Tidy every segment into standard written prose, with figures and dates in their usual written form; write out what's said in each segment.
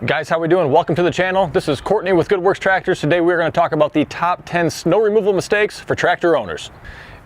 Guys, how we doing? Welcome to the channel. This is Courtney with Good Works Tractors. Today we're going to talk about the top 10 snow removal mistakes for tractor owners.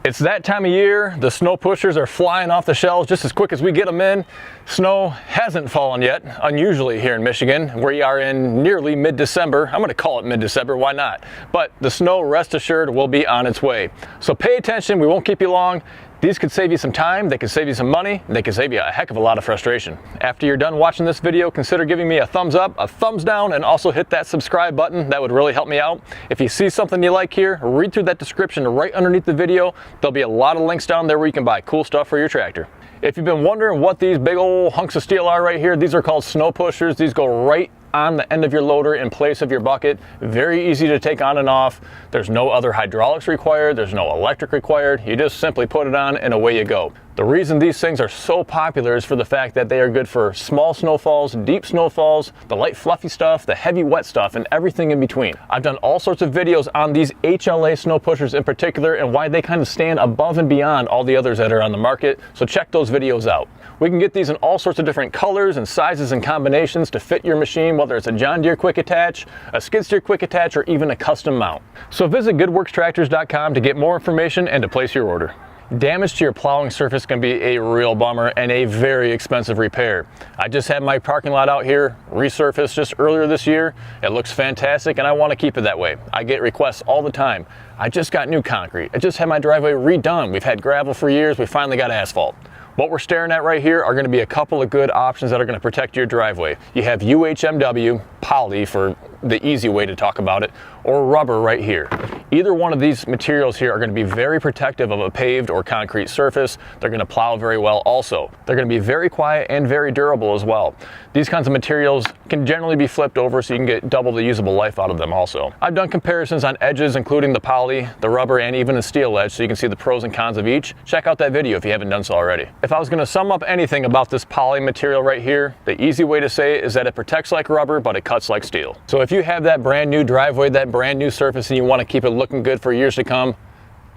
It's that time of year. The snow pushers are flying off the shelves just as quick as we get them in. Snow hasn't fallen yet, unusually here in Michigan. We are in nearly mid-December. I'm going to call it mid-December, why not? But the snow, rest assured, will be on its way. So pay attention, we won't keep you long. These could save you some time, they could save you some money, and they could save you a heck of a lot of frustration. After you're done watching this video, consider giving me a thumbs up, a thumbs down, and also hit that subscribe button. That would really help me out. If you see something you like here, read through that description right underneath the video. There'll be a lot of links down there where you can buy cool stuff for your tractor. If you've been wondering what these big old hunks of steel are right here, these are called snow pushers. These go right on the end of your loader in place of your bucket. Very easy to take on and off. There's no other hydraulics required. There's no electric required. You just simply put it on and away you go. The reason these things are so popular is for the fact that they are good for small snowfalls, deep snowfalls, the light fluffy stuff, the heavy wet stuff, and everything in between. I've done all sorts of videos on these HLA snow pushers in particular and why they kind of stand above and beyond all the others that are on the market, so check those videos out. We can get these in all sorts of different colors and sizes and combinations to fit your machine, whether it's a John Deere quick attach, a skid steer quick attach, or even a custom mount. So visit goodworkstractors.com to get more information and to place your order. Damage to your plowing surface can be a real bummer and a very expensive repair. I just had my parking lot out here resurfaced just earlier this year. It looks fantastic and I want to keep it that way. I get requests all the time. I just got new concrete. I just had my driveway redone. We've had gravel for years. We finally got asphalt. What we're staring at right here are going to be a couple of good options that are going to protect your driveway. You have UHMW, poly for the easy way to talk about it, or rubber right here. Either one of these materials here are going to be very protective of a paved or concrete surface. They're going to plow very well also. They're going to be very quiet and very durable as well. These kinds of materials can generally be flipped over so you can get double the usable life out of them also. I've done comparisons on edges including the poly, the rubber, and even the steel edge so you can see the pros and cons of each. Check out that video if you haven't done so already. If I was going to sum up anything about this poly material right here, the easy way to say it is that it protects like rubber but it cuts like steel. So if you have that brand new driveway, that brand new surface, and you want to keep it looking good for years to come,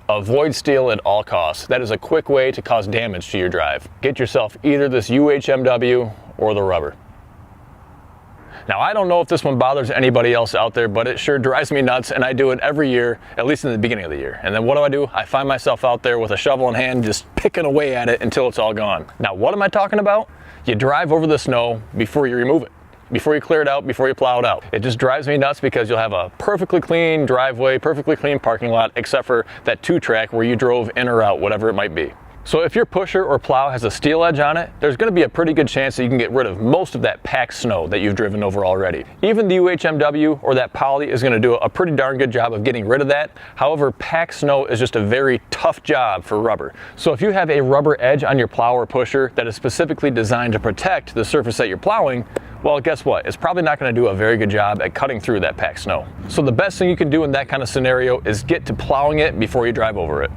avoid steel at all costs. That is a quick way to cause damage to your drive. Get yourself either this UHMW or the rubber. Now, I don't know if this one bothers anybody else out there, but it sure drives me nuts, and I do it every year, at least in the beginning of the year. And then what do? I find myself out there with a shovel in hand, just picking away at it until it's all gone. Now, what am I talking about? You drive over the snow before you remove it, before you clear it out, before you plow it out. It just drives me nuts because you'll have a perfectly clean driveway, perfectly clean parking lot, except for that 2-track where you drove in or out, whatever it might be. So if your pusher or plow has a steel edge on it, there's going to be a pretty good chance that you can get rid of most of that packed snow that you've driven over already. Even the UHMW or that poly is going to do a pretty darn good job of getting rid of that. However, packed snow is just a very tough job for rubber. So if you have a rubber edge on your plow or pusher that is specifically designed to protect the surface that you're plowing, well, guess what? It's probably not going to do a very good job at cutting through that packed snow. So the best thing you can do in that kind of scenario is get to plowing it before you drive over it.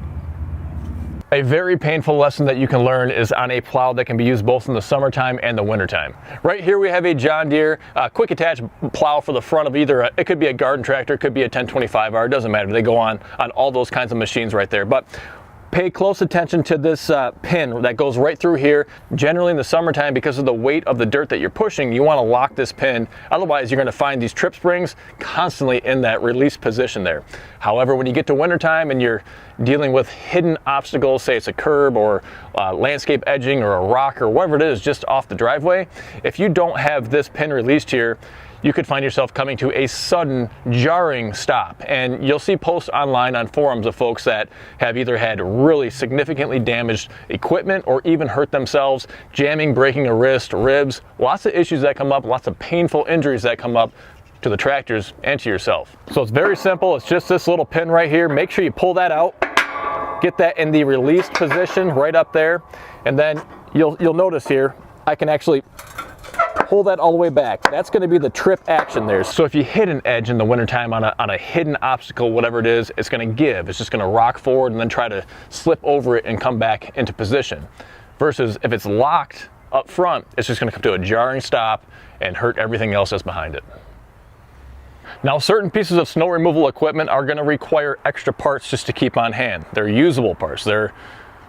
A very painful lesson that you can learn is on a plow that can be used both in the summertime and the wintertime. Right here we have a John Deere quick attach plow for the front of either, it could be a garden tractor, it could be a 1025R, it doesn't matter. They go on all those kinds of machines right there. But pay close attention to this pin that goes right through here. Generally in the summertime, because of the weight of the dirt that you're pushing, you want to lock this pin. Otherwise, you're going to find these trip springs constantly in that release position there. However, when you get to wintertime and you're dealing with hidden obstacles, say it's a curb or landscape edging or a rock or whatever it is just off the driveway, if you don't have this pin released here, you could find yourself coming to a sudden jarring stop. And you'll see posts online on forums of folks that have either had really significantly damaged equipment or even hurt themselves, jamming, breaking a wrist, ribs, lots of issues that come up, lots of painful injuries that come up to the tractors and to yourself. So it's very simple. It's just this little pin right here. Make sure you pull that out, get that in the released position right up there. And then you'll notice here, I can actually pull that all the way back. That's going to be the trip action there. So if you hit an edge in the wintertime on a hidden obstacle, whatever it is, it's going to give. It's just going to rock forward and then try to slip over it and come back into position. Versus if it's locked up front, it's just going to come to a jarring stop and hurt everything else that's behind it. Now, certain pieces of snow removal equipment are going to require extra parts just to keep on hand. They're usable parts. They're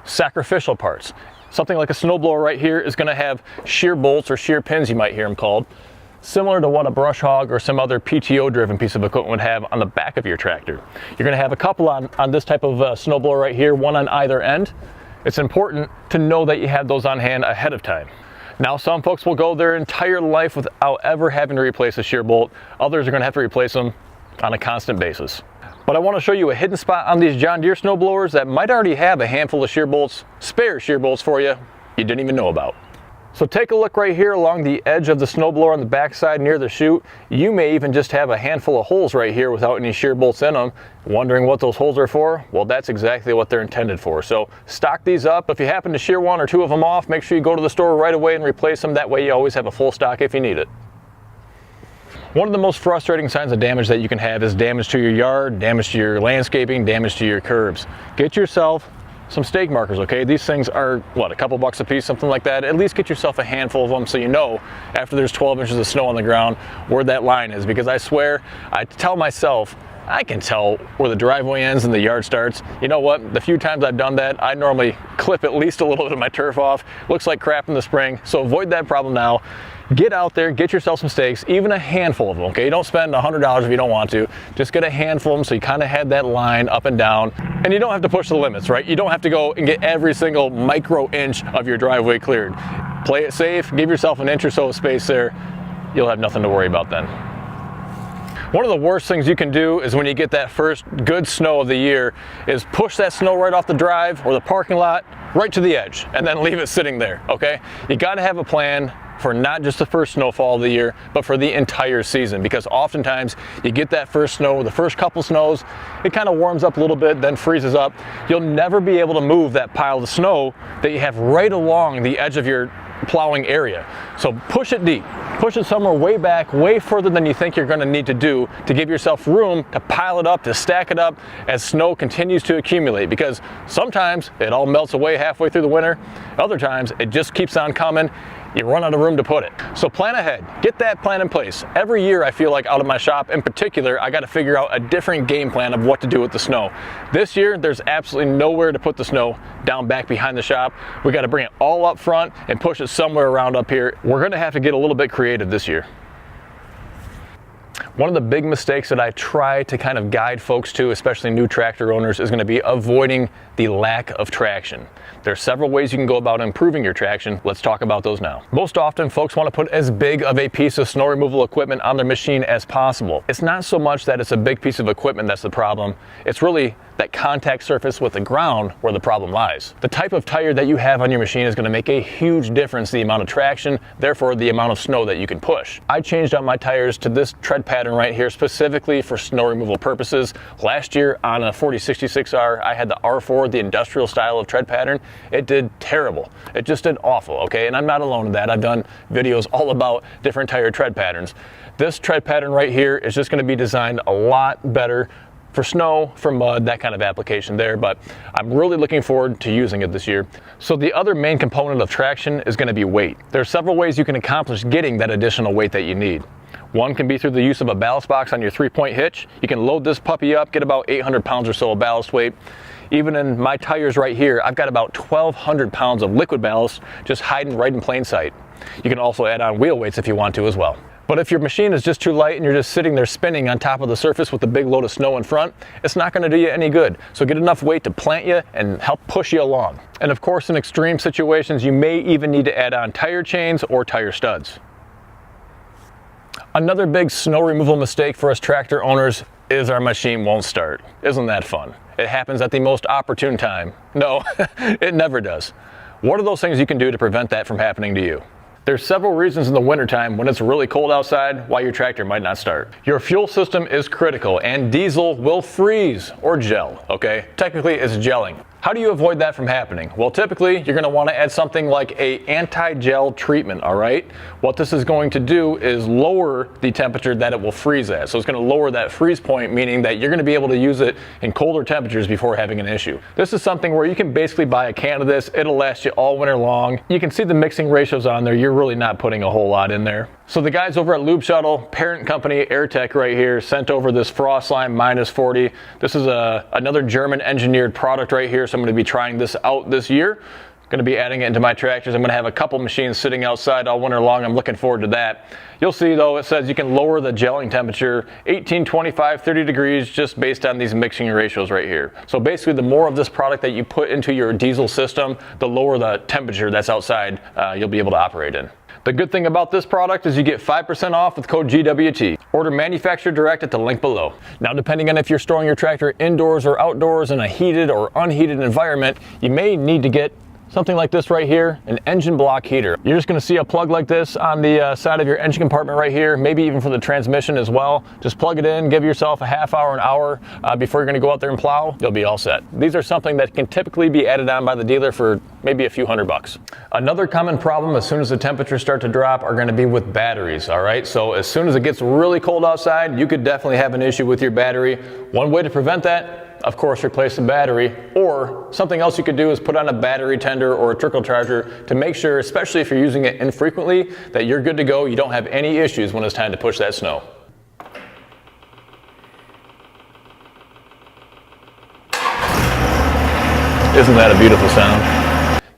sacrificial parts. Something like a snowblower right here is going to have shear bolts or shear pins, you might hear them called, similar to what a brush hog or some other PTO driven piece of equipment would have on the back of your tractor. You're going to have a couple on this type of snowblower right here, one on either end. It's important to know that you have those on hand ahead of time. Now, some folks will go their entire life without ever having to replace a shear bolt. Others are going to have to replace them on a constant basis. But I want to show you a hidden spot on these John Deere snowblowers that might already have a handful of shear bolts, spare shear bolts for you didn't even know about. So take a look right here along the edge of the snowblower on the backside near the chute. You may even just have a handful of holes right here without any shear bolts in them. Wondering what those holes are for? Well, that's exactly what they're intended for. So stock these up. If you happen to shear one or two of them off, make sure you go to the store right away and replace them. That way you always have a full stock if you need it. One of the most frustrating signs of damage that you can have is damage to your yard, damage to your landscaping, damage to your curbs. Get yourself some stake markers, okay? These things are, what, a couple bucks a piece, something like that. At least get yourself a handful of them so you know after there's 12 inches of snow on the ground where that line is, because I swear, I tell myself, I can tell where the driveway ends and the yard starts. You know what? The few times I've done that, I normally clip at least a little bit of my turf off. Looks like crap in the spring, so avoid that problem now. Get out there, get yourself some stakes, even a handful of them, okay? Don't spend $100 if you don't want to. Just get a handful of them so you kind of have that line up and down. And you don't have to push the limits, right? You don't have to go and get every single micro inch of your driveway cleared. Play it safe, give yourself an inch or so of space there. You'll have nothing to worry about then. One of the worst things you can do is when you get that first good snow of the year is push that snow right off the drive or the parking lot right to the edge and then leave it sitting there, okay? You gotta have a plan for not just the first snowfall of the year, but for the entire season, because oftentimes you get that first snow, the first couple snows, it kind of warms up a little bit, then freezes up. You'll never be able to move that pile of snow that you have right along the edge of your plowing area. So push it deep. Push it somewhere way back, way further than you think you're going to need to do to give yourself room to pile it up, to stack it up as snow continues to accumulate, because sometimes it all melts away halfway through the winter. Other times it just keeps on coming. You run out of room to put it. So plan ahead, get that plan in place. Every year I feel like out of my shop in particular, I got to figure out a different game plan of what to do with the snow. This year, there's absolutely nowhere to put the snow down back behind the shop. We got to bring it all up front and push it somewhere around up here. We're going to have to get a little bit creative this year. One of the big mistakes that I try to kind of guide folks to, especially new tractor owners, is going to be avoiding the lack of traction. There are several ways you can go about improving your traction. Let's talk about those now. Most often, folks want to put as big of a piece of snow removal equipment on their machine as possible. It's not so much that it's a big piece of equipment that's the problem. It's really that contact surface with the ground where the problem lies. The type of tire that you have on your machine is going to make a huge difference in the amount of traction, therefore the amount of snow that you can push. I changed out my tires to this tread pattern right here specifically for snow removal purposes. Last year on a 4066R, I had the R4, the industrial style of tread pattern. It did terrible. It just did awful, okay? And I'm not alone in that. I've done videos all about different tire tread patterns. This tread pattern right here is just going to be designed a lot better for snow, for mud, that kind of application there, but I'm really looking forward to using it this year. So the other main component of traction is going to be weight. There are several ways you can accomplish getting that additional weight that you need. One can be through the use of a ballast box on your 3-point hitch. You can load this puppy up, get about 800 pounds or so of ballast weight. Even in my tires right here, I've got about 1,200 pounds of liquid ballast just hiding right in plain sight. You can also add on wheel weights if you want to as well. But if your machine is just too light and you're just sitting there spinning on top of the surface with a big load of snow in front, it's not going to do you any good. So get enough weight to plant you and help push you along. And of course, in extreme situations, you may even need to add on tire chains or tire studs. Another big snow removal mistake for us tractor owners is our machine won't start. Isn't that fun? It happens at the most opportune time. No, it never does. What are those things you can do to prevent that from happening to you? There's several reasons in the wintertime when it's really cold outside why your tractor might not start. Your fuel system is critical and diesel will freeze or gel, okay? Technically it's gelling. How do you avoid that from happening? Well, typically you're going to want to add something like a anti-gel treatment, all right? What this is going to do is lower the temperature that it will freeze at. So it's going to lower that freeze point, meaning that you're going to be able to use it in colder temperatures before having an issue. This is something where you can basically buy a can of this. It'll last you all winter long. You can see the mixing ratios on there. You're really not putting a whole lot in there. So the guys over at Lube Shuttle, parent company AirTech right here, sent over this Frost Line -40. This is another German engineered product right here. So I'm going to be trying this out this year. going to be adding it into my tractors. I'm going to have a couple machines sitting outside all winter long. I'm looking forward to that. You'll see though, it says you can lower the gelling temperature 18, 25, 30 degrees just based on these mixing ratios right here. So basically the more of this product that you put into your diesel system, the lower the temperature that's outside you'll be able to operate in. The good thing about this product is you get 5% off with code GWT. Order manufacturer direct at the link below. Now, depending on if you're storing your tractor indoors or outdoors in a heated or unheated environment, you may need to get something like this right here, an engine block heater. You're just gonna see a plug like this on the side of your engine compartment right here, maybe even for the transmission as well. Just plug it in, give yourself a half hour, an hour before you're gonna go out there and plow, you'll be all set. These are something that can typically be added on by the dealer for maybe a few $100. Another common problem as soon as the temperatures start to drop are gonna be with batteries, all right? So as soon as it gets really cold outside, you could definitely have an issue with your battery. One way to prevent that, of course, replace the battery, or something else you could do is put on a battery tender or a trickle charger to make sure, especially if you're using it infrequently, that you're good to go. You don't have any issues when it's time to push that snow. Isn't that a beautiful sound?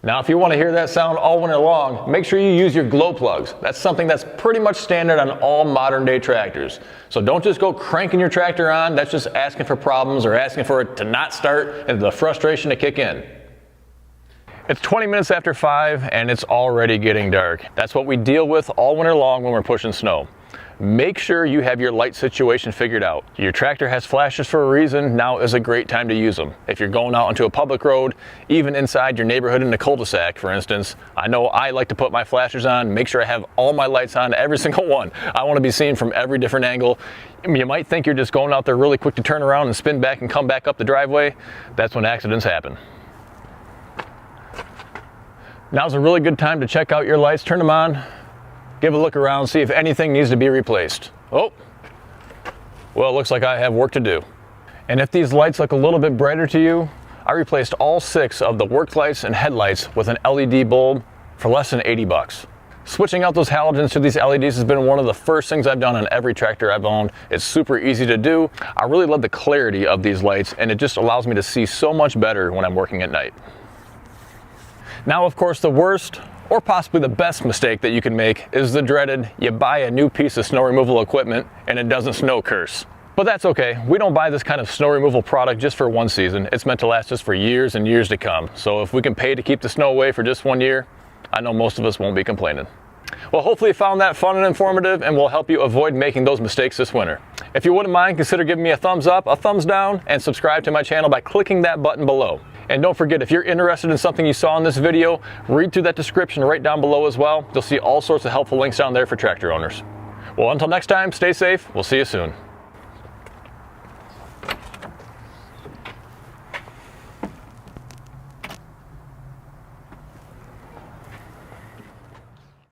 Now, if you want to hear that sound all winter long, make sure you use your glow plugs. That's something that's pretty much standard on all modern day tractors. So don't just go cranking your tractor on. That's just asking for problems or asking for it to not start and the frustration to kick in. It's 20 minutes after 5 and it's already getting dark. That's what we deal with all winter long when we're pushing snow. Make sure you have your light situation figured out. Your tractor has flashes for a reason. Now is a great time to use them. If you're going out onto a public road, even inside your neighborhood in a cul-de-sac, for instance, I know I like to put my flashers on, make sure I have all my lights on, every single one. I want to be seen from every different angle. You might think you're just going out there really quick to turn around and spin back and come back up the driveway. That's when accidents happen. Now's a really good time to check out your lights, turn them on, give a look around, see if anything needs to be replaced. Oh, well, it looks like I have work to do. And if these lights look a little bit brighter to you, I replaced all 6 of the work lights and headlights with an LED bulb for less than $80. Switching out those halogens to these LEDs has been one of the first things I've done on every tractor I've owned. It's super easy to do. I really love the clarity of these lights, and it just allows me to see so much better when I'm working at night. Now, of course, the worst or possibly the best mistake that you can make is the dreaded, you buy a new piece of snow removal equipment and it doesn't snow curse. But that's okay. We don't buy this kind of snow removal product just for one season. It's meant to last us for years and years to come. So if we can pay to keep the snow away for just 1 year, I know most of us won't be complaining. Well, hopefully you found that fun and informative and will help you avoid making those mistakes this winter. If you wouldn't mind, consider giving me a thumbs up, a thumbs down, and subscribe to my channel by clicking that button below. And don't forget, if you're interested in something you saw in this video, read through that description right down below as well. You'll see all sorts of helpful links down there for tractor owners. Well, until next time, stay safe. We'll see you soon.